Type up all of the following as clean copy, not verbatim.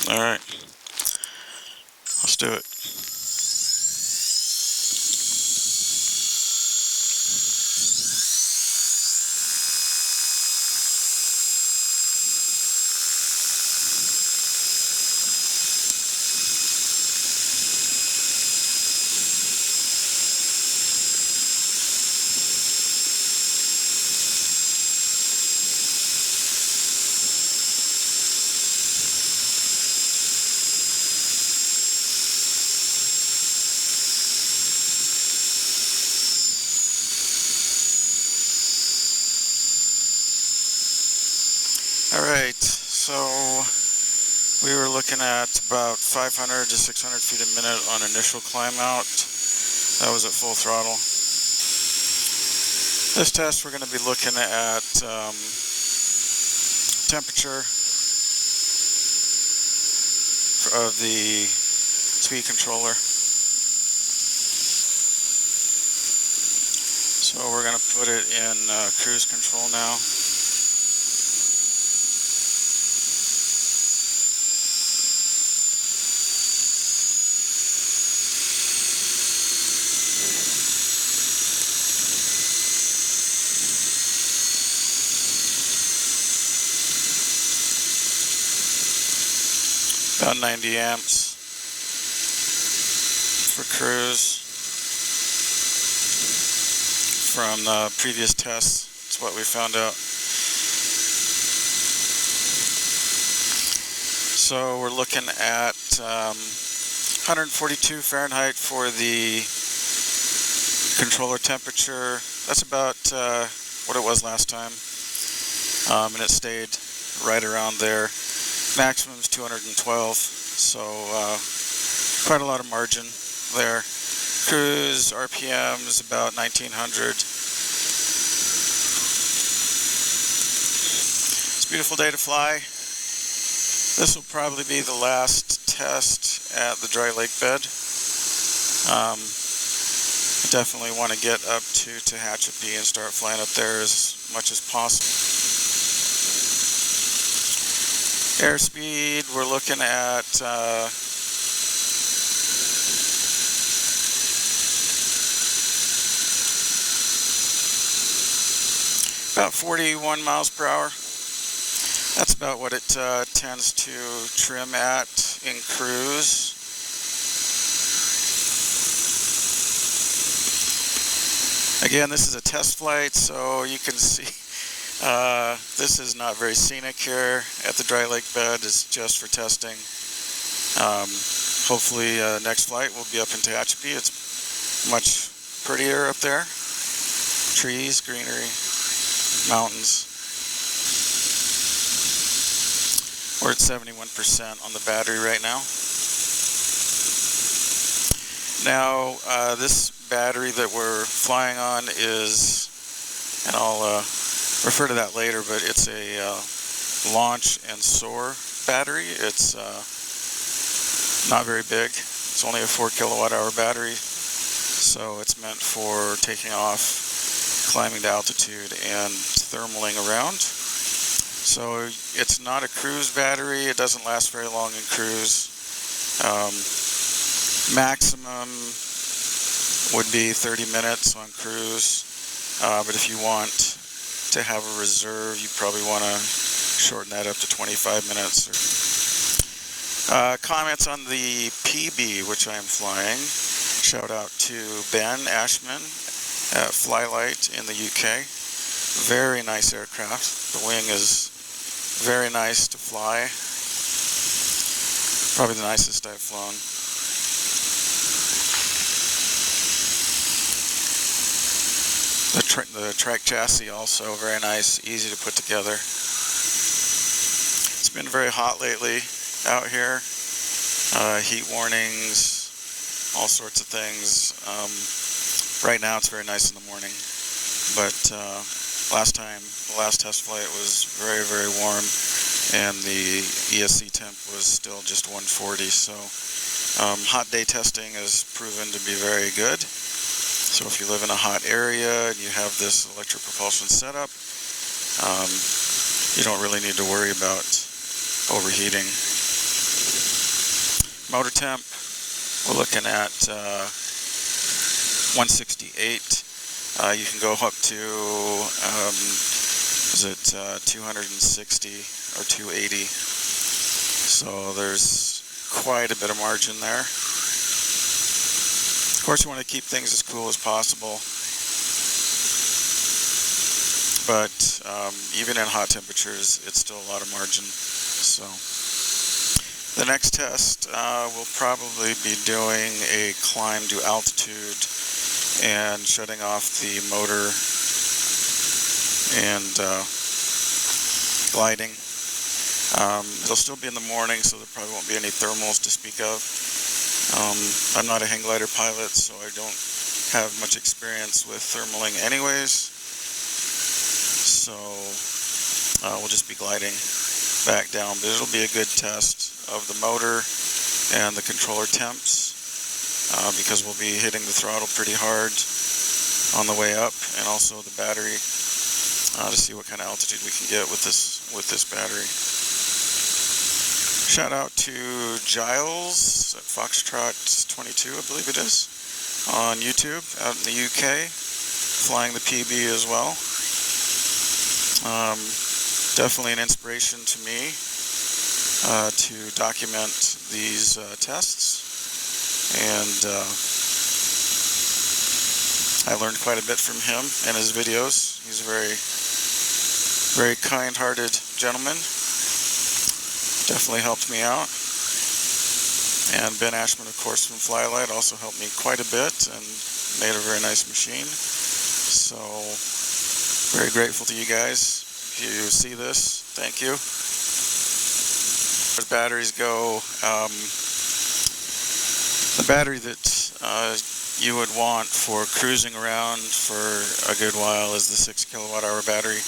Alright, let's do it. Alright, so we were looking at about 500 to 600 feet a minute on initial climb out. That was at full throttle. This test we're going to be looking at temperature of the speed controller. So we're going to put it in cruise control now. About 90 amps for cruise. From the previous tests, that's what we found out. So we're looking at 142 Fahrenheit for the controller temperature. That's about what it was last time, and it stayed right around there. Maximum is 212, so quite a lot of margin there. Cruise RPM is about 1900. It's a beautiful day to fly. This will probably be the last test at the dry lake bed. I definitely want to get up to Tehachapi and start flying up there as much as possible. Airspeed, we're looking at about 41 miles per hour. That's about what it tends to trim at in cruise. Again, this is a test flight, so you can see this is not very scenic here at the dry lake bed. It's just for testing. Hopefully next flight will be up in Tehachapi. It's much prettier up there. Trees, greenery, mountains. We're at 71% on the battery right now. Now this battery that we're flying on is, and I'll refer to that later, but it's a launch and soar battery. It's not very big. It's only a 4 kilowatt hour battery, so it's meant for taking off, climbing to altitude, and thermaling around. So it's not a cruise battery. It doesn't last very long in cruise. Maximum would be 30 minutes on cruise, but if you want to have a reserve, you probably want to shorten that up to 25 minutes. Comments on the PeaBee, which I'm flying. Shout out to Ben Ashman at Flylight in the UK. Very nice aircraft. The wing is very nice to fly. Probably the nicest I've flown. The trike chassis also very nice, easy to put together. It's been very hot lately out here. Heat warnings, all sorts of things. Right now it's very nice in the morning, but the last test flight was very, very warm, and the ESC temp was still just 140. So hot day testing has proven to be very good. So if you live in a hot area and you have this electric propulsion setup, you don't really need to worry about overheating. Motor temp, we're looking at 168. You can go up to, is it 260 or 280? So there's quite a bit of margin there. Of course, you want to keep things as cool as possible, but even in hot temperatures, it's still a lot of margin. So the next test, we'll probably be doing a climb to altitude and shutting off the motor and gliding. It'll still be in the morning, so there probably won't be any thermals to speak of. I'm not a hang glider pilot, so I don't have much experience with thermaling anyways. So we'll just be gliding back down, but it'll be a good test of the motor and the controller temps. Because we'll be hitting the throttle pretty hard on the way up, and also the battery to see what kind of altitude we can get with this battery. Shout out to Giles at Foxtrot 22, I believe it is, on YouTube out in the UK, flying the PeaBee as well. Definitely an inspiration to me to document these tests. And I learned quite a bit from him and his videos. He's a very kind-hearted gentleman. Definitely helped me out. And Ben Ashman, of course, from Flylight, also helped me quite a bit and made a very nice machine. So, very grateful to you guys. If you see this, thank you. As batteries go, the battery that you would want for cruising around for a good while is the 6 kilowatt-hour battery.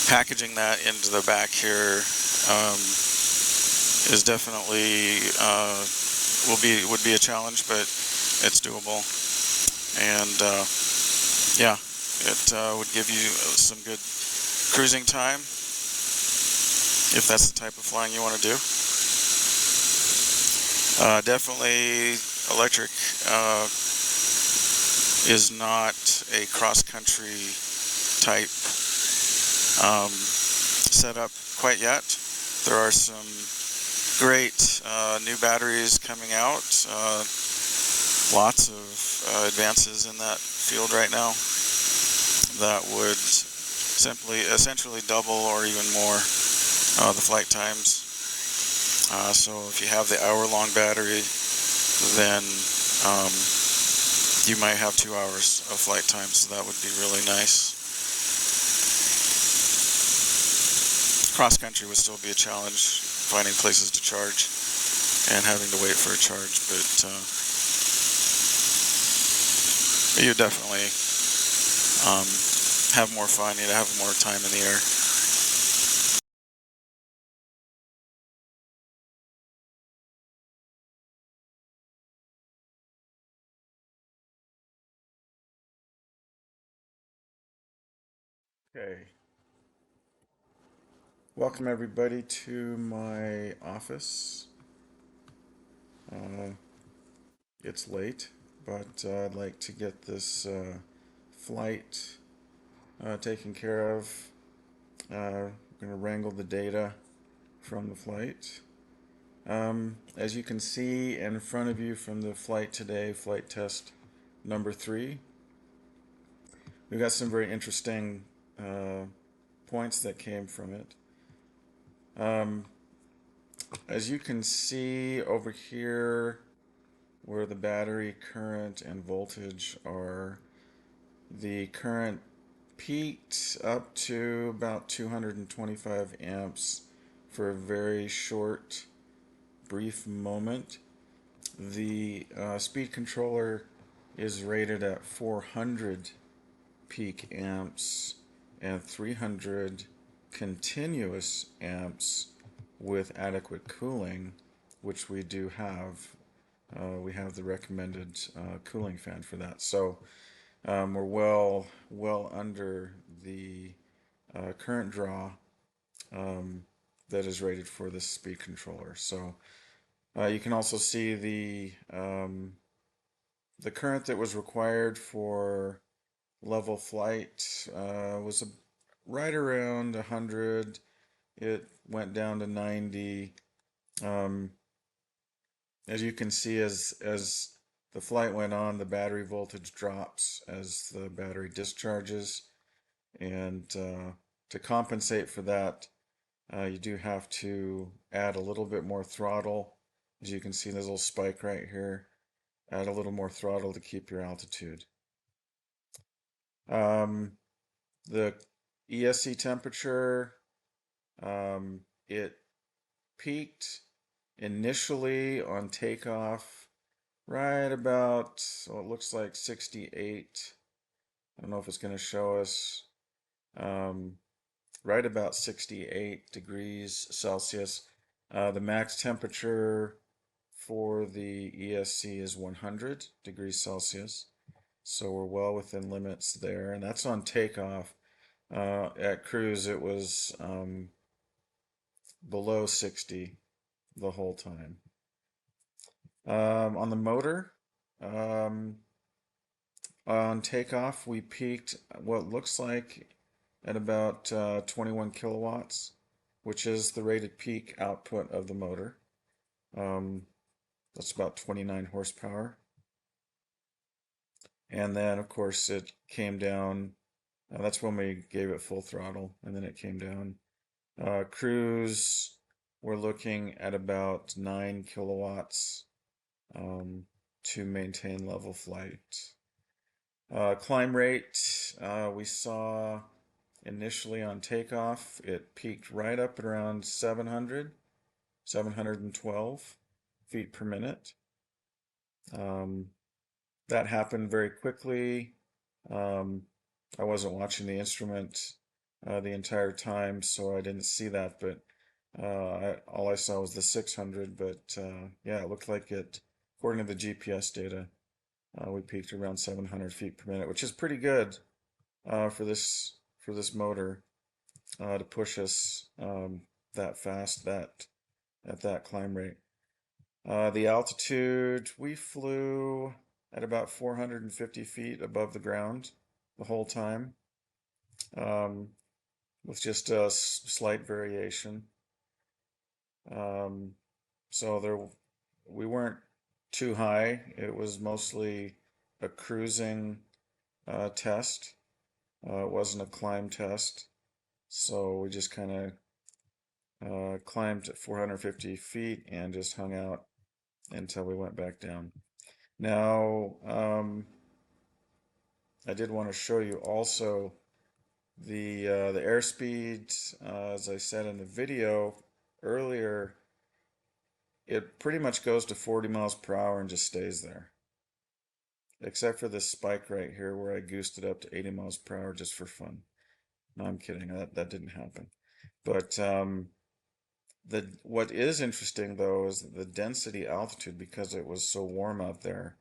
Packaging that into the back here is definitely would be a challenge, but it's doable. And yeah, it would give you some good cruising time if that's the type of flying you want to do. Definitely electric is not a cross-country type setup quite yet. There are some great new batteries coming out. Lots of advances in that field right now that would essentially double or even more the flight times. So if you have the hour-long battery, then you might have 2 hours of flight time, so that would be really nice. Cross-country would still be a challenge, finding places to charge and having to wait for a charge, but you definitely have more fun, you have more time in the air. Okay. Welcome everybody to my office. It's late, but I'd like to get this flight taken care of. I'm going to wrangle the data from the flight. As you can see in front of you from the flight today, flight test number 3, we've got some very interesting points that came from it. As you can see over here where the battery current and voltage are, the current peaked up to about 225 amps for a very short, brief moment. The speed controller is rated at 400 peak amps and 300 continuous amps with adequate cooling, which we do have. We have the recommended cooling fan for that. So we're well under the current draw. The that is rated for this speed controller. So you can also see the current that was required for level flight was right around 100. It went down to 90. Um, as you can see, as the flight went on, the battery voltage drops as the battery discharges, and to compensate for that, you do have to add a little bit more throttle. As you can see, there's a little spike right here. Add a little more throttle to keep your altitude. The ESC temperature, it peaked initially on takeoff right about, so it looks like 68. I don't know if it's going to show us. Um, right about 68 degrees Celsius. The max temperature for the ESC is 100 degrees Celsius. So we're well within limits there. And that's on takeoff. At cruise, it was below 60 the whole time. On the motor, um, on takeoff, we peaked what looks like at about 21 kilowatts, which is the rated peak output of the motor. That's about 29 horsepower. And then, of course, it came down. That's when we gave it full throttle, and then it came down. Cruise, we're looking at about 9 kilowatts to maintain level flight. Climb rate, we saw initially on takeoff, it peaked right up at around 712 feet per minute. That happened very quickly. I wasn't watching the instrument the entire time, so I didn't see that, but all I saw was the 600, but yeah, it looked like it, according to the GPS data, we peaked around 700 feet per minute, which is pretty good for this motor to push us that fast at that climb rate. The altitude, we flew at about 450 feet above the ground the whole time, with just a slight variation. So we weren't too high. It was mostly a cruising test. It wasn't a climb test. So we just kind of climbed at 450 feet and just hung out until we went back down. Now, I did want to show you also the airspeed. As I said in the video earlier, it pretty much goes to 40 miles per hour and just stays there. Except for this spike right here where I goosed it up to 80 miles per hour just for fun. No, I'm kidding. That didn't happen. But what is interesting though is the density altitude, because it was so warm out there.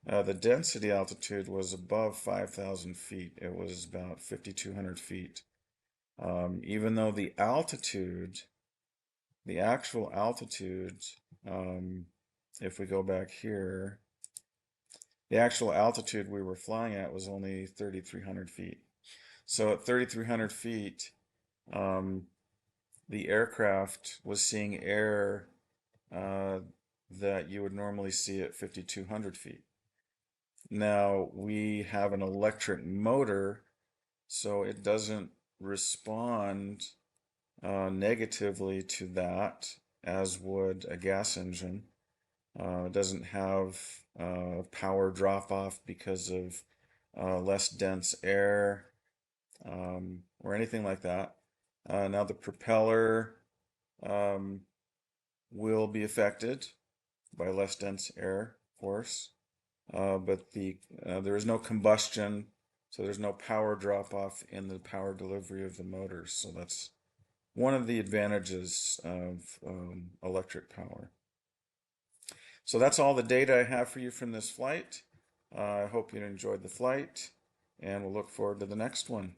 The density altitude was above 5,000 feet. It was about 5,200 feet. Even though the altitude, the actual altitude, if we go back here, the actual altitude we were flying at was only 3,300 feet. So at 3,300 feet, the aircraft was seeing air that you would normally see at 5,200 feet. Now we have an electric motor, so it doesn't respond negatively to that as would a gas engine. It doesn't have power drop off because of less dense air or anything like that. Now the propeller will be affected by less dense air, of course, but there is no combustion, so there's no power drop off in the power delivery of the motors. So that's one of the advantages of electric power. So that's all the data I have for you from this flight. I hope you enjoyed the flight, and we'll look forward to the next one.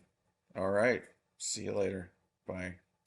All right, see you later. Bye.